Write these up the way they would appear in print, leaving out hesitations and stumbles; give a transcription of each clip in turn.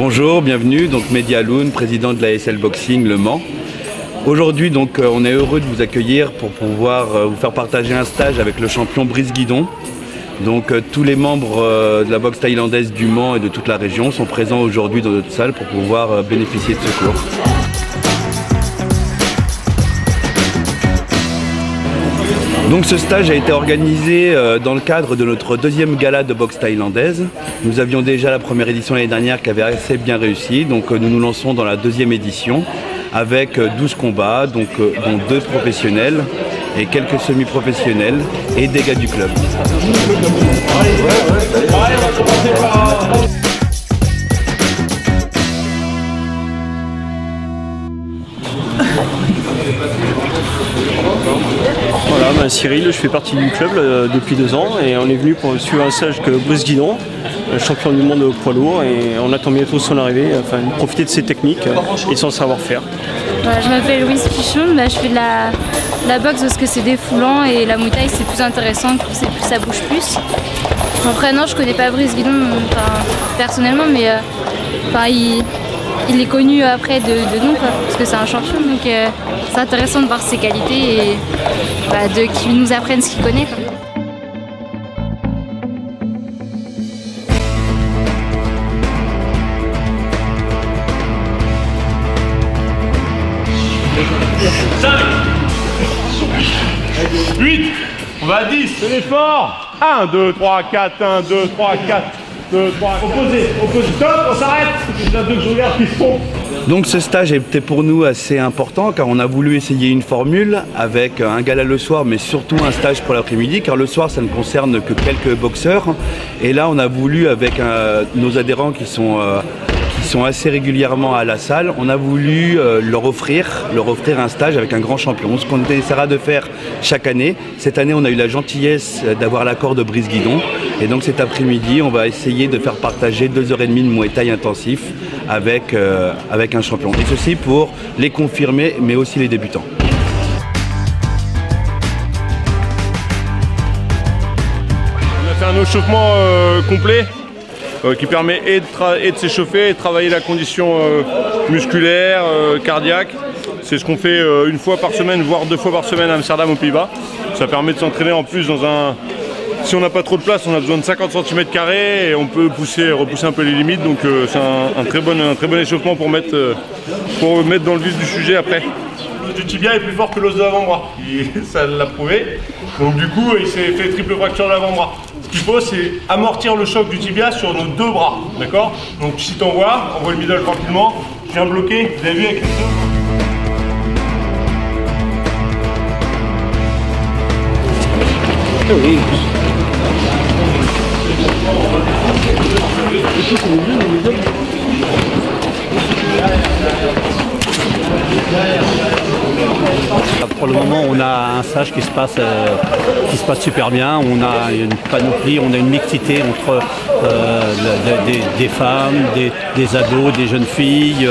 Bonjour, bienvenue, donc Mehdi Aloun, président de la ASL Boxing Le Mans. Aujourd'hui, donc, on est heureux de vous accueillir pour pouvoir vous faire partager un stage avec le champion Brice Guidon. Donc tous les membres de la boxe thaïlandaise du Mans et de toute la région sont présents aujourd'hui dans notre salle pour pouvoir bénéficier de ce cours. Donc ce stage a été organisé dans le cadre de notre deuxième gala de boxe thaïlandaise. Nous avions déjà la première édition l'année dernière qui avait assez bien réussi, donc nous nous lançons dans la deuxième édition avec 12 combats, donc, dont 2 professionnels et quelques semi-professionnels et des gars du club. Voilà, ben Cyril, je fais partie du club depuis 2 ans et on est venu pour suivre un stage que Brice Guidon, champion du monde poids lourd, et on attend bientôt son arrivée, enfin profiter de ses techniques et son savoir-faire. Je m'appelle Louise Pichon, je fais de la boxe parce que c'est défoulant et la Muay Thai c'est plus intéressant, ça bouge plus. Après non, je connais pas Brice Guidon personnellement, mais il est connu après de nom, parce que c'est un champion, donc c'est intéressant de voir ses qualités et qu'il nous apprenne ce qu'il connaît. On va à 10, c'est l'effort. 1, 2, 3, 4, 1, 2, 3, 4, 2, 3, opposé, stop, on s'arrête. C'est là deux que je regarde qui se font. Donc ce stage était pour nous assez important car on a voulu essayer une formule avec un gala le soir mais surtout un stage pour l'après-midi, car le soir ça ne concerne que quelques boxeurs, et là on a voulu avec nos adhérents qui sont assez régulièrement à la salle, on a voulu leur offrir un stage avec un grand champion, ce qu'on essaiera de faire chaque année. Cette année on a eu la gentillesse d'avoir l'accord de Brice Guidon, et donc cet après-midi on va essayer de faire partager 2h30 de Muay Thai intensif avec un champion, et ceci pour les confirmés mais aussi les débutants. On a fait un échauffement complet qui permet et de s'échauffer et de travailler la condition musculaire, cardiaque. C'est ce qu'on fait une fois par semaine, voire 2 fois par semaine à Amsterdam aux Pays-Bas. Ça permet de s'entraîner en plus dans un... Si on n'a pas trop de place, on a besoin de 50 cm² et on peut repousser un peu les limites. Donc c'est un très bon échauffement pour mettre dans le vif du sujet après. L'os du tibia est plus fort que l'os de l'avant-bras. Ça l'a prouvé. Donc du coup, il s'est fait triple fracture de l'avant-bras. Ce qu'il faut, c'est amortir le choc du tibia sur nos 2 bras. D'accord? Donc si tu envoies le middle tranquillement. Je viens bloquer, vous avez vu avec les 2. Oui. Pour le moment, on a un stage qui se passe super bien. On a une panoplie, on a une mixité entre des femmes, des ados, des jeunes filles,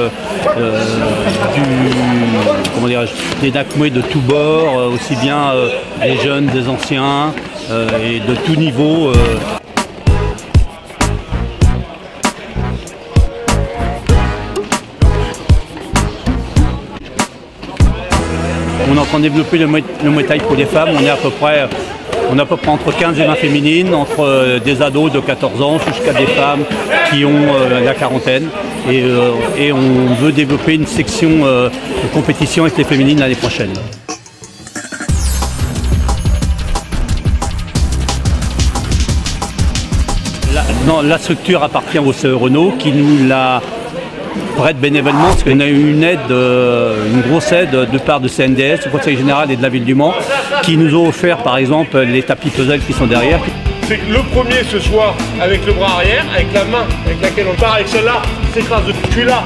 des nakmoués de tous bords, aussi bien des jeunes, des anciens, et de tout niveau. On est en train de développer le Muay Thai pour les femmes. On est à peu près entre 15 et 20 féminines, entre des ados de 14 ans jusqu'à des femmes qui ont la quarantaine. Et on veut développer une section de compétition avec les féminines l'année prochaine. La structure appartient au CE Renault qui nous l'a prête bénévolement, parce qu'on a eu une grosse aide de part de CNDS, du Conseil Général et de la Ville du Mans, qui nous ont offert par exemple les tapis puzzle qui sont derrière. C'est que le premier ce soir avec le bras arrière, avec la main avec laquelle on part, avec celle-là, s'écrase de celui-là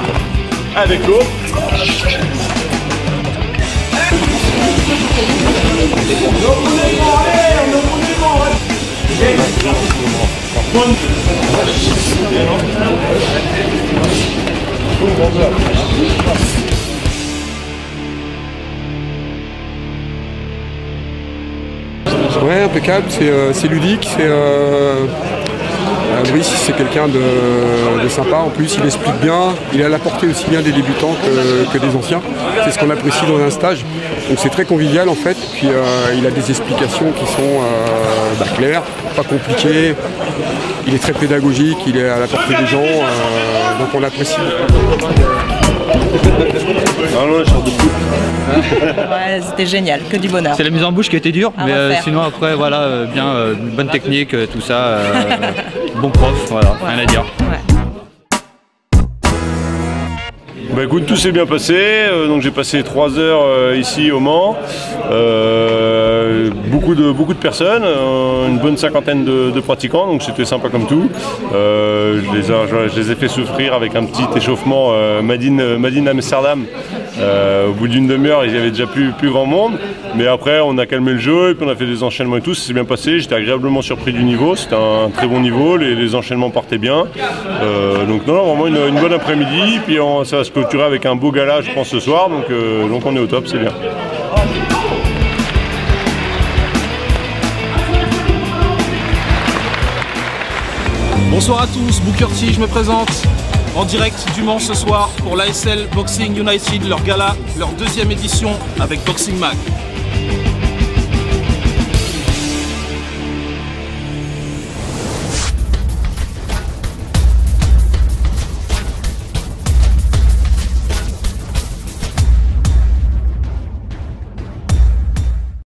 avec l'autre. Ouais, impeccable, c'est ludique, Brice, c'est quelqu'un de sympa. En plus, il explique bien. Il est à la portée aussi bien des débutants que des anciens. C'est ce qu'on apprécie dans un stage. Donc c'est très convivial en fait. Puis il a des explications qui sont claires, pas compliquées. Il est très pédagogique, il est à la portée des gens. Donc on l'apprécie beaucoup. Ouais, c'était génial, que du bonheur. C'est la mise en bouche qui a été dure, mais sinon après voilà, bien, bonne technique, tout ça, bon prof, voilà, rien à dire. Bah écoute, tout s'est bien passé, donc j'ai passé 3 heures ici au Mans, beaucoup de personnes, une bonne cinquantaine de pratiquants, donc c'était sympa comme tout. Je les ai fait souffrir avec un petit échauffement Madine Amsterdam. Au bout d'une demi-heure, il y avait déjà plus grand monde, mais après on a calmé le jeu et puis on a fait des enchaînements et tout, ça s'est bien passé. J'étais agréablement surpris du niveau, c'était un très bon niveau, les enchaînements partaient bien. Donc non, vraiment une bonne après-midi, puis ça va se clôturer avec un beau gala je pense ce soir, donc on est au top, c'est bien. Bonsoir à tous, Booker T, je me présente en direct du Mans ce soir pour l'ASL Boxing United, leur gala, leur 2e édition avec Boxing Mag.